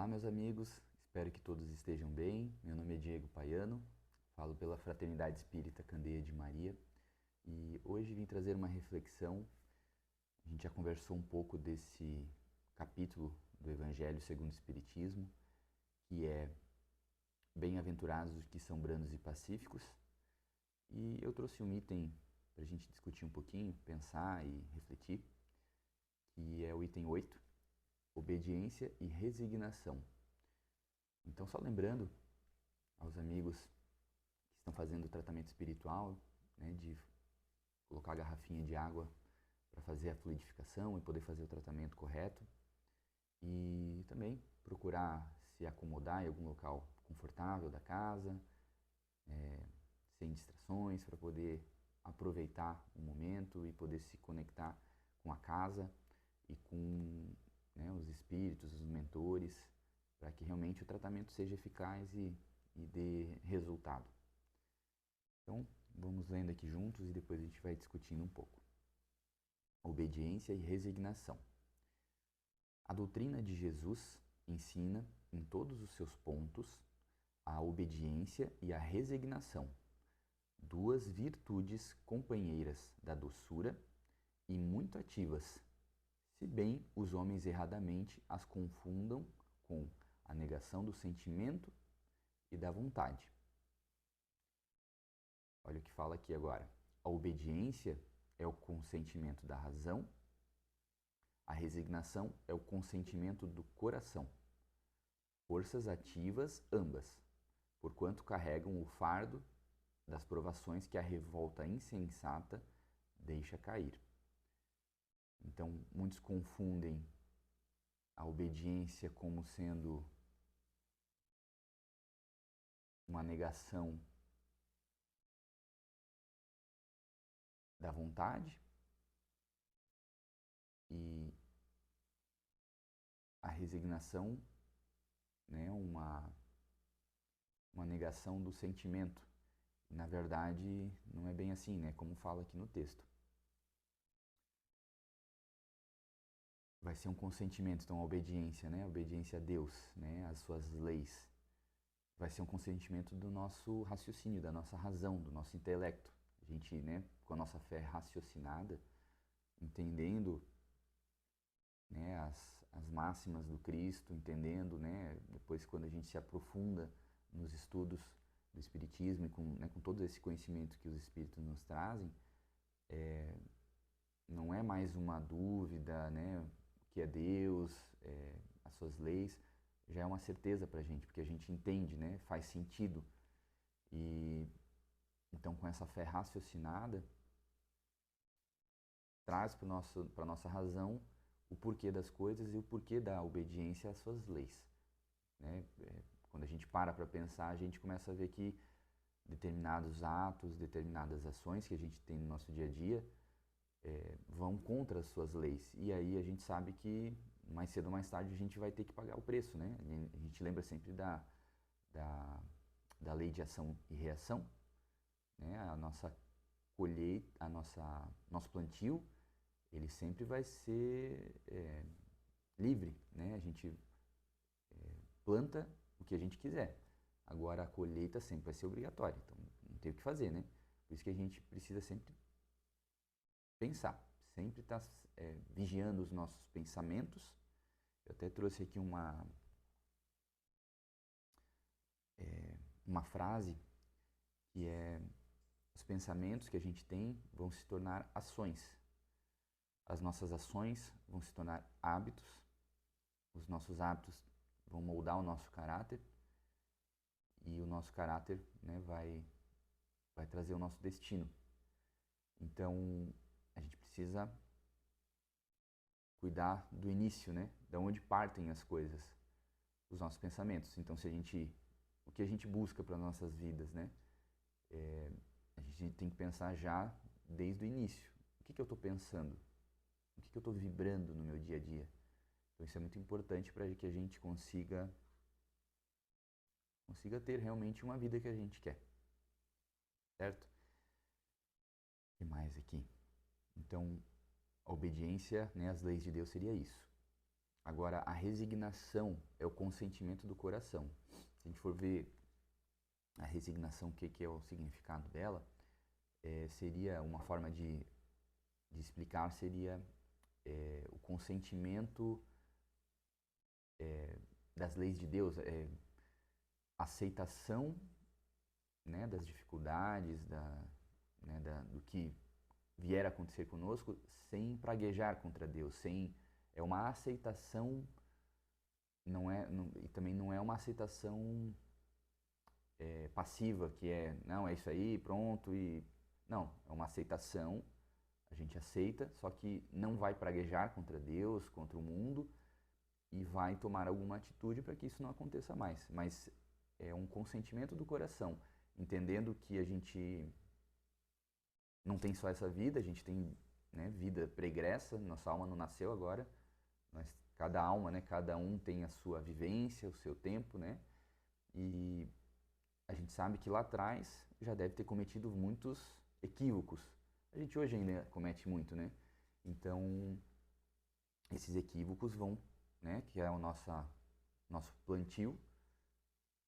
Olá, meus amigos, espero que todos estejam bem. Meu nome é Diego Paiano, falo pela Fraternidade Espírita Candeia de Maria e hoje vim trazer uma reflexão. A gente já conversou um pouco desse capítulo do Evangelho segundo o Espiritismo, que é Bem-aventurados os que são brandos e pacíficos, e eu trouxe um item para a gente discutir um pouquinho, pensar e refletir, que é o item 8, obediência e resignação. Então, só lembrando aos amigos que estão fazendo o tratamento espiritual, né, de colocar a garrafinha de água para fazer a fluidificação e poder fazer o tratamento correto. E também procurar se acomodar em algum local confortável da casa, sem distrações, para poder aproveitar o momento e poder se conectar com a casa e com, né, os espíritos, os mentores, para que realmente o tratamento seja eficaz e dê resultado. Então, vamos lendo aqui juntos e depois a gente vai discutindo um pouco. Obediência e resignação. A doutrina de Jesus ensina, em todos os seus pontos, a obediência e a resignação, duas virtudes companheiras da doçura e muito ativas, se bem os homens erradamente as confundam com a negação do sentimento e da vontade. Olha o que fala aqui agora. A obediência é o consentimento da razão, a resignação é o consentimento do coração. Forças ativas ambas, porquanto carregam o fardo das provações que a revolta insensata deixa cair. Então, muitos confundem a obediência como sendo uma negação da vontade e a resignação, né, uma negação do sentimento. Na verdade, não é bem assim, né, como fala aqui no texto. Vai ser um consentimento, então a obediência, né, a obediência a Deus, né, às suas leis. Vai ser um consentimento do nosso raciocínio, da nossa razão, do nosso intelecto. A gente, né, com a nossa fé raciocinada, entendendo, né, as máximas do Cristo, entendendo, né, depois quando a gente se aprofunda nos estudos do Espiritismo e com, né, com todo esse conhecimento que os Espíritos nos trazem, não é mais uma dúvida, né, o que é Deus, as suas leis, já é uma certeza para a gente, porque a gente entende, né, faz sentido. E então, com essa fé raciocinada, traz para a nossa razão o porquê das coisas e o porquê da obediência às suas leis, né? Quando a gente para pensar, a gente começa a ver que determinados atos, determinadas ações que a gente tem no nosso dia a dia vão contra as suas leis. E aí a gente sabe que mais cedo ou mais tarde a gente vai ter que pagar o preço, né? A gente lembra sempre da lei de ação e reação, né? A nossa colheita, nosso plantio, ele sempre vai ser livre, né? A gente planta o que a gente quiser. Agora a colheita sempre vai ser obrigatória, então não tem o que fazer, né? Por isso que a gente precisa sempre pensar, sempre estar vigiando os nossos pensamentos. Eu até trouxe aqui uma frase que é: os pensamentos que a gente tem vão se tornar ações. As nossas ações vão se tornar hábitos. Os nossos hábitos vão moldar o nosso caráter. E o nosso caráter, né, vai trazer o nosso destino. Então, a gente precisa cuidar do início, né? Da onde partem as coisas, os nossos pensamentos. Então, o que a gente busca para nossas vidas, né? A gente tem que pensar já desde o início. O que eu estou pensando? O que eu estou vibrando no meu dia a dia? Então, isso é muito importante para que a gente consiga ter realmente uma vida que a gente quer, certo? O que mais aqui? Então, a obediência, né, às leis de Deus seria isso. Agora, a resignação é o consentimento do coração. Se a gente for ver a resignação, o que é o significado dela, seria uma forma de explicar, seria o consentimento das leis de Deus, aceitação, né, das dificuldades, do que vier a acontecer conosco, sem praguejar contra Deus, é uma aceitação, e também não é uma aceitação passiva, que não, é isso aí, pronto, não, é uma aceitação, a gente aceita, só que não vai praguejar contra Deus, contra o mundo, e vai tomar alguma atitude para que isso não aconteça mais. Mas é um consentimento do coração, entendendo que a gente não tem só essa vida, a gente tem, né, vida pregressa, nossa alma não nasceu agora, mas cada alma, né, cada um tem a sua vivência, o seu tempo, né, e a gente sabe que lá atrás já deve ter cometido muitos equívocos. A gente hoje ainda comete muito, né? Então, esses equívocos vão, né, que é o nosso plantio,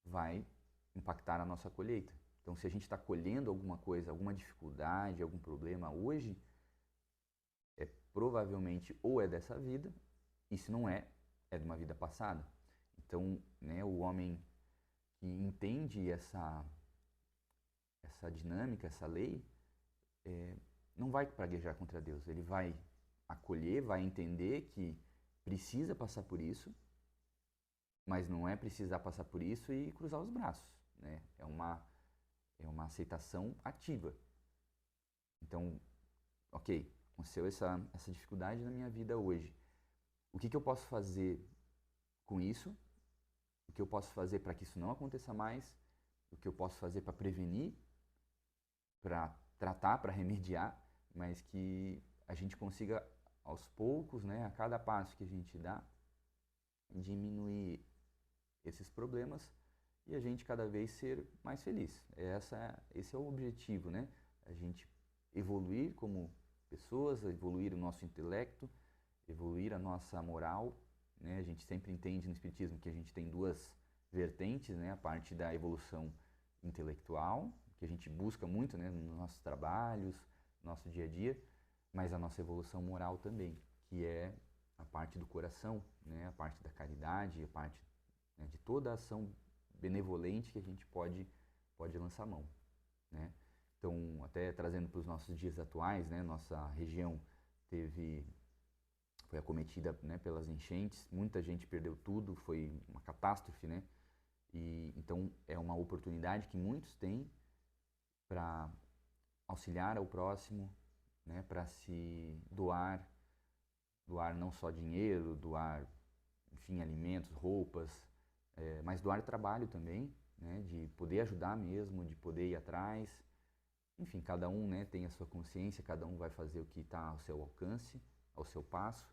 vai impactar a nossa colheita. Então, se a gente está colhendo alguma coisa, alguma dificuldade, algum problema hoje, provavelmente ou é dessa vida, e se não é de uma vida passada. Então, né, o homem que entende essa dinâmica, essa lei, não vai praguejar contra Deus. Ele vai acolher, vai entender que precisa passar por isso, mas não é precisar passar por isso e cruzar os braços, né? É uma aceitação ativa. Então, ok, aconteceu essa dificuldade na minha vida hoje. O que eu posso fazer com isso? O que eu posso fazer para que isso não aconteça mais? O que eu posso fazer para prevenir, para tratar, para remediar, mas que a gente consiga aos poucos, né, a cada passo que a gente dá, diminuir esses problemas e a gente cada vez ser mais feliz. Esse é o objetivo, né? A gente evoluir como pessoas, evoluir o nosso intelecto, evoluir a nossa moral, né? A gente sempre entende no Espiritismo que a gente tem duas vertentes, né? A parte da evolução intelectual, que a gente busca muito, né, nos nossos trabalhos, no nosso dia a dia, mas a nossa evolução moral também, que é a parte do coração, né? A parte da caridade, a parte, né, de toda a ação benevolente que a gente pode lançar mão, né? Então, até trazendo para os nossos dias atuais, né, nossa região foi acometida, né, pelas enchentes, muita gente perdeu tudo, foi uma catástrofe, né? E então é uma oportunidade que muitos têm para auxiliar ao próximo, né, para se doar não só dinheiro, doar, enfim, alimentos, roupas, mas doar trabalho também, né, de poder ajudar mesmo, de poder ir atrás. Enfim, cada um, né, tem a sua consciência, cada um vai fazer o que está ao seu alcance, ao seu passo,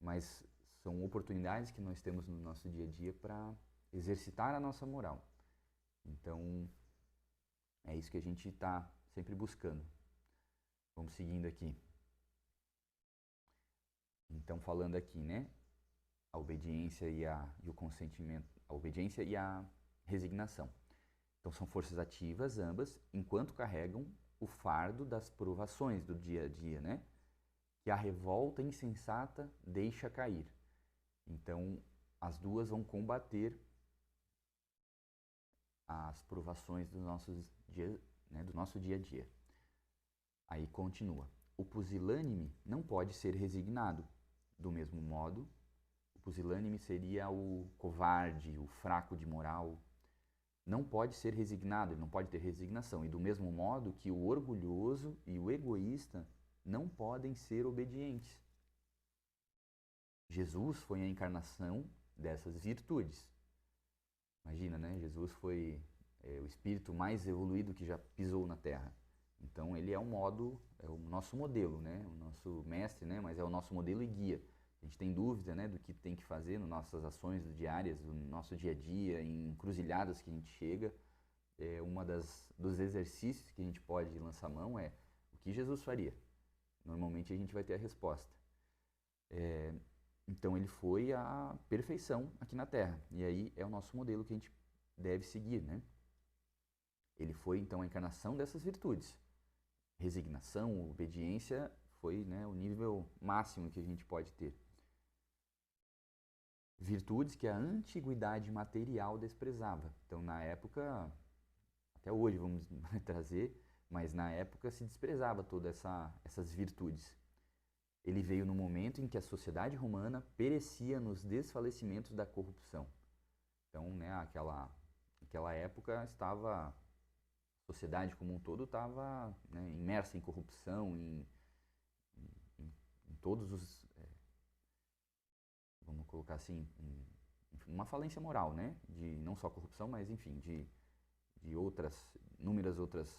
mas são oportunidades que nós temos no nosso dia a dia para exercitar a nossa moral. Então, é isso que a gente está sempre buscando. Vamos seguindo aqui. Então, falando aqui, né, a obediência e o consentimento, a obediência e a resignação. Então, são forças ativas ambas, enquanto carregam o fardo das provações do dia a dia, né? Que a revolta insensata deixa cair. Então, as duas vão combater as provações do nosso dia a dia. Aí continua. O pusilânime não pode ser resignado. Do mesmo modo, o pusilânime seria o covarde, o fraco de moral. Não pode ser resignado, ele não pode ter resignação. E do mesmo modo que o orgulhoso e o egoísta não podem ser obedientes. Jesus foi a encarnação dessas virtudes. Imagina, né? Jesus foi o espírito mais evoluído que já pisou na Terra. Então ele é o nosso modelo, né? O nosso mestre, né? Mas é o nosso modelo e guia. A gente tem dúvida, né, do que tem que fazer nas nossas ações diárias, no nosso dia a dia, em encruzilhadas que a gente chega. Dos exercícios que a gente pode lançar mão é o que Jesus faria. Normalmente a gente vai ter a resposta. Então ele foi a perfeição aqui na Terra. E aí é o nosso modelo que a gente deve seguir, né? Ele foi então a encarnação dessas virtudes. Resignação, obediência foi, né, o nível máximo que a gente pode ter. Virtudes que a antiguidade material desprezava. Então na época, até hoje vamos trazer, mas na época se desprezava todas essas virtudes. Ele veio no momento em que a sociedade romana perecia nos desfalecimentos da corrupção. Então, né, aquela época estava, a sociedade como um todo estava, né, imersa em corrupção, em todos os, vamos colocar assim, uma falência moral, né, de não só corrupção, mas enfim, de inúmeras outras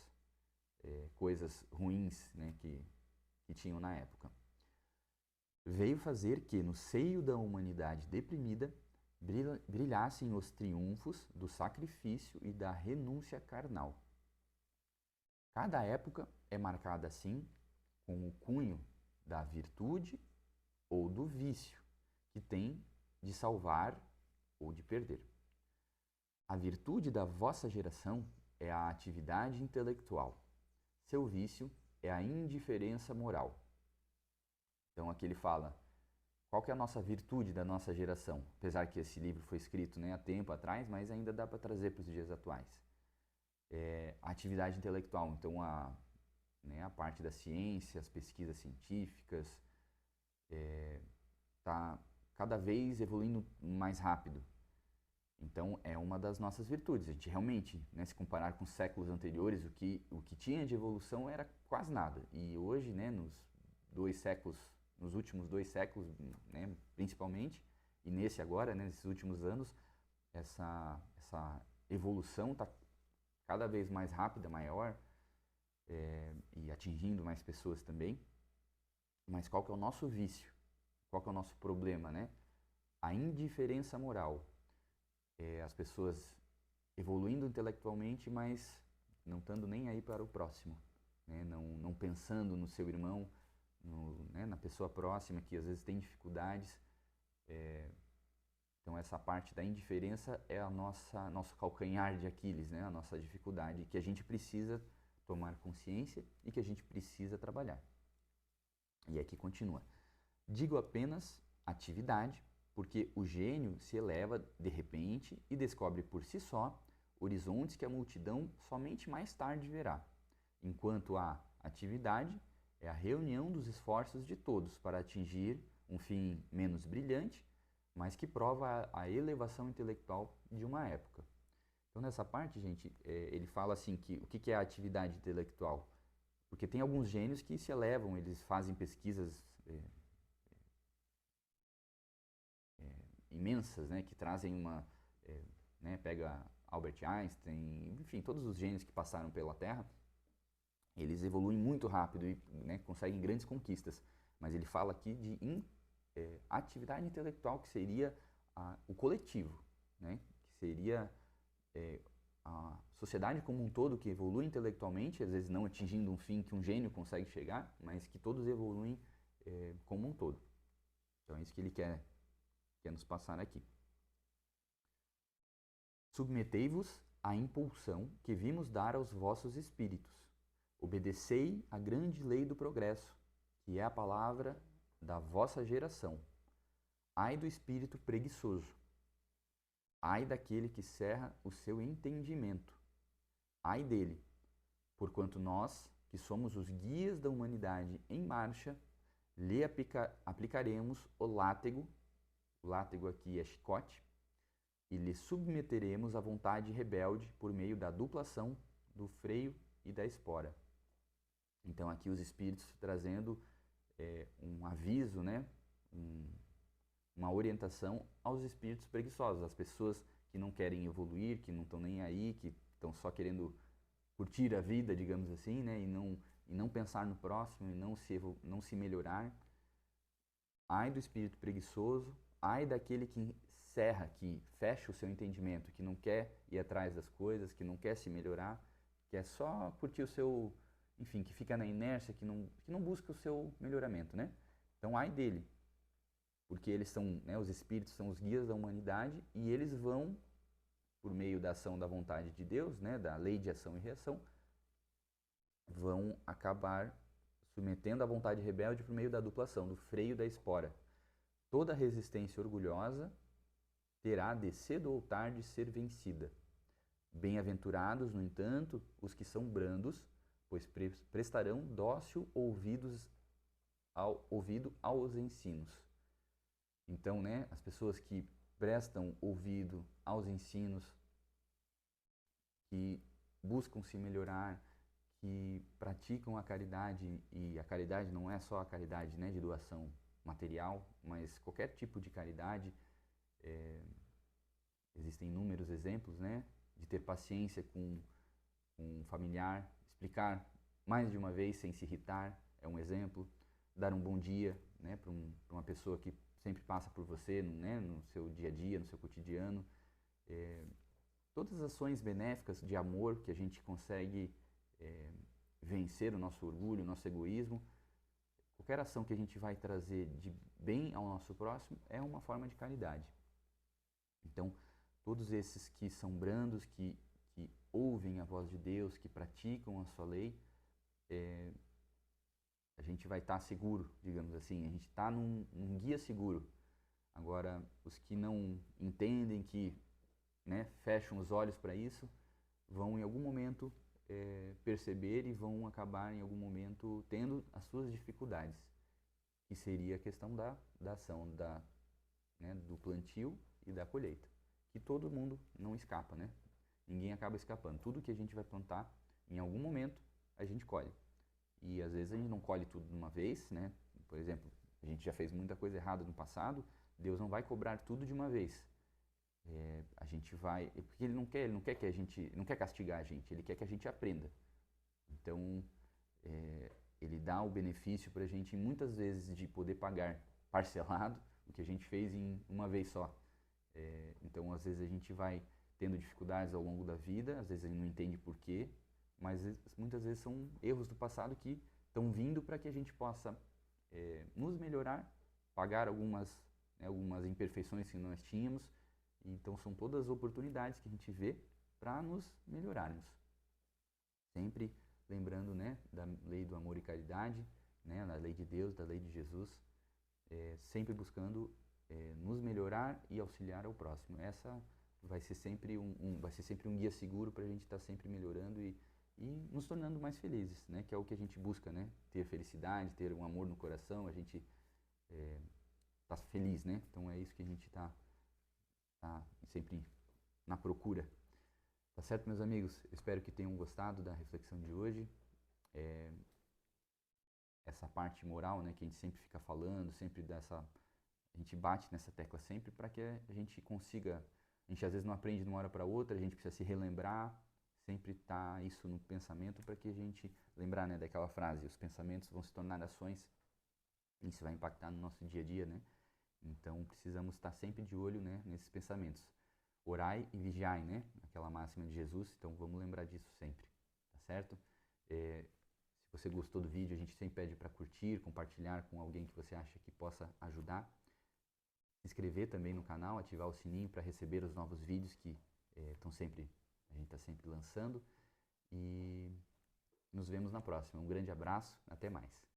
coisas ruins, né, que tinham na época. Veio fazer que, no seio da humanidade deprimida, brilhassem os triunfos do sacrifício e da renúncia carnal. Cada época é marcada assim, com o cunho da virtude ou do vício, que tem de salvar ou de perder. A virtude da vossa geração é a atividade intelectual. Seu vício é a indiferença moral. Então aqui ele fala, qual que é a nossa virtude da nossa geração? Apesar que esse livro foi escrito, né, há tempo atrás, mas ainda dá para trazer para os dias atuais. A atividade intelectual, então a parte da ciência, as pesquisas científicas, está cada vez evoluindo mais rápido. Então é uma das nossas virtudes. A gente realmente, né, se comparar com séculos anteriores, o que tinha de evolução era quase nada. E hoje, né, nos últimos 2 séculos, né, principalmente, e nesse agora, né, nesses últimos anos, essa evolução está cada vez mais rápida, maior, e atingindo mais pessoas também. Mas qual que é o nosso vício? Qual que é o nosso problema, né? A indiferença moral. As pessoas evoluindo intelectualmente, mas não estando nem aí para o próximo, né? Não pensando no seu irmão, né, na pessoa próxima que às vezes tem dificuldades. Então essa parte da indiferença é nosso calcanhar de Aquiles, né, a nossa dificuldade, que a gente precisa tomar consciência e que a gente precisa trabalhar. E aqui continua. Digo apenas atividade, porque o gênio se eleva de repente e descobre por si só horizontes que a multidão somente mais tarde verá, enquanto a atividade é a reunião dos esforços de todos para atingir um fim menos brilhante, mas que prova a elevação intelectual de uma época. Então, nessa parte, gente, ele fala assim que o que é a atividade intelectual? Porque tem alguns gênios que se elevam, eles fazem pesquisas imensas, né, que trazem né, pega Albert Einstein, enfim, todos os gênios que passaram pela Terra, eles evoluem muito rápido e, né, conseguem grandes conquistas. Mas ele fala aqui de atividade intelectual, que seria o coletivo, né, que seria a sociedade como um todo que evolui intelectualmente, às vezes não atingindo um fim que um gênio consegue chegar, mas que todos evoluem como um todo. Então é isso que ele quer nos passar aqui. Submetei-vos à impulsão que vimos dar aos vossos espíritos. Obedecei à grande lei do progresso, que é a palavra da vossa geração. Ai do espírito preguiçoso. Ai daquele que cerra o seu entendimento. Ai dele, porquanto nós, que somos os guias da humanidade em marcha, lhe aplicaremos o látego aqui é chicote, e lhe submeteremos à vontade rebelde por meio da duplação do freio e da espora. Então aqui os espíritos trazendo um aviso, né, uma orientação aos espíritos preguiçosos, às pessoas que não querem evoluir, que não estão nem aí, que estão só querendo curtir a vida, digamos assim, né, e não pensar no próximo, e não se melhorar. Ai do espírito preguiçoso, ai daquele que que fecha o seu entendimento, que não quer ir atrás das coisas, que não quer se melhorar, que é só curtir o seu, enfim, que fica na inércia, que não busca o seu melhoramento, né? Então, ai dele. porque eles são, né, os espíritos são os guias da humanidade e eles vão, por meio da ação da vontade de Deus, né, da lei de ação e reação, vão acabar submetendo a vontade rebelde por meio da dupla ação, do freio da espora. Toda resistência orgulhosa terá de cedo ou tarde ser vencida. Bem-aventurados, no entanto, os que são brandos, pois prestarão dócil ouvido aos ensinos. Então, né, as pessoas que prestam ouvido aos ensinos, que buscam se melhorar, que praticam a caridade, e a caridade não é só a caridade, né, de doação material, mas qualquer tipo de caridade. Existem inúmeros exemplos, né, de ter paciência com um familiar, explicar mais de uma vez sem se irritar, é um exemplo. Dar um bom dia, né, para uma pessoa que sempre passa por você, né, no seu dia a dia, no seu cotidiano. Todas as ações benéficas de amor que a gente consegue vencer o nosso orgulho, o nosso egoísmo, qualquer ação que a gente vai trazer de bem ao nosso próximo é uma forma de caridade. Então, todos esses que são brandos, que ouvem a voz de Deus, que praticam a sua lei, a gente vai estar seguro, digamos assim, a gente está num guia seguro. Agora, os que não entendem, que, né, fecham os olhos para isso, vão em algum momento perceber e vão acabar em algum momento tendo as suas dificuldades, que seria a questão da ação, né, do plantio e da colheita, que todo mundo não escapa, né? Ninguém acaba escapando. Tudo que a gente vai plantar, em algum momento, a gente colhe. E às vezes a gente não colhe tudo de uma vez, né? Por exemplo, a gente já fez muita coisa errada no passado, Deus não vai cobrar tudo de uma vez. A gente vai, porque ele não quer que a gente, não quer castigar a gente, ele quer que a gente aprenda. Então, ele dá o benefício para a gente muitas vezes de poder pagar parcelado o que a gente fez em uma vez só. Então, às vezes a gente vai tendo dificuldades ao longo da vida, às vezes a gente não entende por quê, mas muitas vezes são erros do passado que estão vindo para que a gente possa nos melhorar, pagar algumas imperfeições que nós tínhamos. Então, são todas as oportunidades que a gente vê para nos melhorarmos. Sempre lembrando, né, da lei do amor e caridade, né, da lei de Deus, da lei de Jesus, sempre buscando nos melhorar e auxiliar ao próximo. Essa vai ser sempre um guia seguro para a gente estar sempre melhorando e nos tornando mais felizes, né, que é o que a gente busca, né, ter felicidade, ter um amor no coração, a gente tá feliz, né? Então é isso que a gente tá sempre na procura. Tá certo, meus amigos? Eu espero que tenham gostado da reflexão de hoje. Essa parte moral, né, que a gente sempre fica falando, a gente bate nessa tecla sempre para que a gente consiga, a gente às vezes não aprende de uma hora para outra, a gente precisa se relembrar, sempre tá isso no pensamento para que a gente lembrar, né, daquela frase, os pensamentos vão se tornar ações, isso vai impactar no nosso dia a dia, né? Então, precisamos estar sempre de olho, né, nesses pensamentos. Orai e vigiai, né? Aquela máxima de Jesus. Então, vamos lembrar disso sempre, tá certo? Se você gostou do vídeo, a gente sempre pede para curtir, compartilhar com alguém que você acha que possa ajudar. Se inscrever também no canal, ativar o sininho para receber os novos vídeos que a gente está sempre lançando. E nos vemos na próxima. Um grande abraço, até mais.